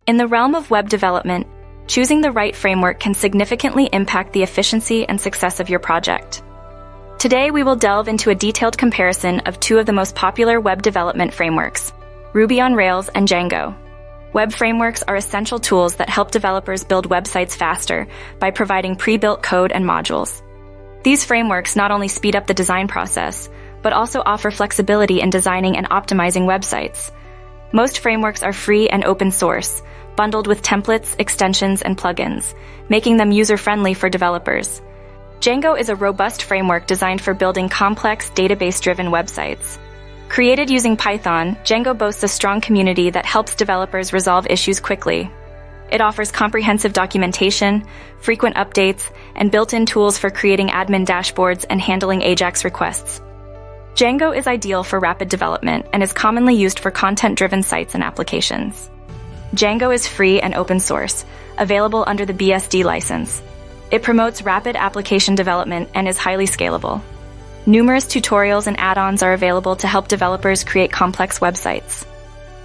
In the realm of web development, choosing the right framework can significantly impact the efficiency and success of your project. Today, we will delve into a detailed comparison of two of the most popular web development frameworks, Ruby on Rails and Django. Web frameworks are essential tools that help developers build websites faster by providing pre-built code and modules. These frameworks not only speed up the design process, but also offer flexibility in designing and optimizing websites. Most frameworks are free and open source, bundled with templates, extensions, and plugins, making them user-friendly for developers. Django is a robust framework designed for building complex, database-driven websites. Created using Python, Django boasts a strong community that helps developers resolve issues quickly. It offers comprehensive documentation, frequent updates, and built-in tools for creating admin dashboards and handling AJAX requests. Django is ideal for rapid development and is commonly used for content-driven sites and applications. Django is free and open source, available under the BSD license. It promotes rapid application development and is highly scalable. Numerous tutorials and add-ons are available to help developers create complex websites.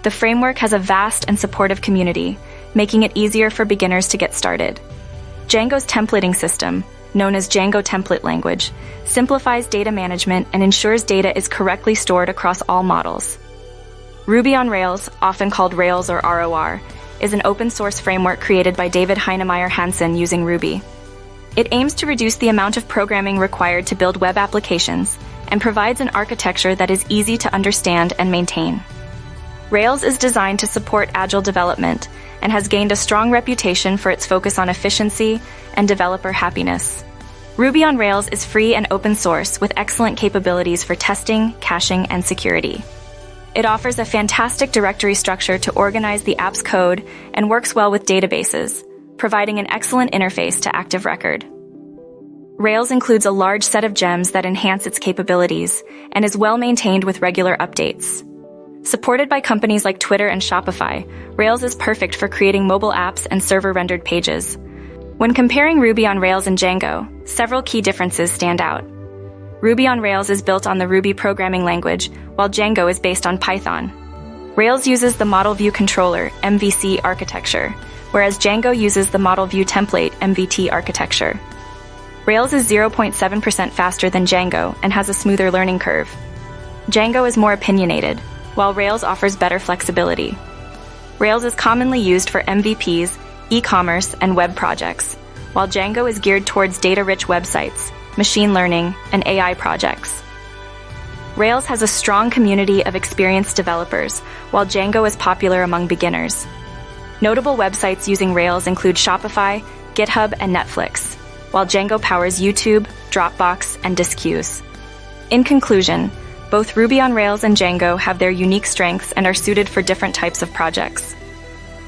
The framework has a vast and supportive community, making it easier for beginners to get started. Django's templating system, known as Django Template Language, simplifies data management and ensures data is correctly stored across all models. Ruby on Rails, often called Rails or ROR, is an open-source framework created by David Heinemeier Hansen using Ruby. It aims to reduce the amount of programming required to build web applications and provides an architecture that is easy to understand and maintain. Rails is designed to support agile development and has gained a strong reputation for its focus on efficiency and developer happiness. Ruby on Rails is free and open source with excellent capabilities for testing, caching, and security. It offers a fantastic directory structure to organize the app's code and works well with databases, providing an excellent interface to Active Record. Rails includes a large set of gems that enhance its capabilities and is well maintained with regular updates. Supported by companies like Twitter and Shopify, Rails is perfect for creating mobile apps and server-rendered pages. When comparing Ruby on Rails and Django, several key differences stand out. Ruby on Rails is built on the Ruby programming language, while Django is based on Python. Rails uses the Model View Controller (MVC) architecture, whereas Django uses the Model View Template (MVT) architecture. Rails is 0.7% faster than Django and has a smoother learning curve. Django is more opinionated, while Rails offers better flexibility. Rails is commonly used for MVPs, e-commerce, and web projects, while Django is geared towards data-rich websites, machine learning, and AI projects. Rails has a strong community of experienced developers, while Django is popular among beginners. Notable websites using Rails include Shopify, GitHub, and Netflix, while Django powers YouTube, Dropbox, and disk queues. In conclusion, both Ruby on Rails and Django have their unique strengths and are suited for different types of projects.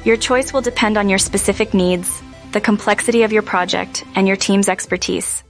Your choice will depend on your specific needs, the complexity of your project, and your team's expertise.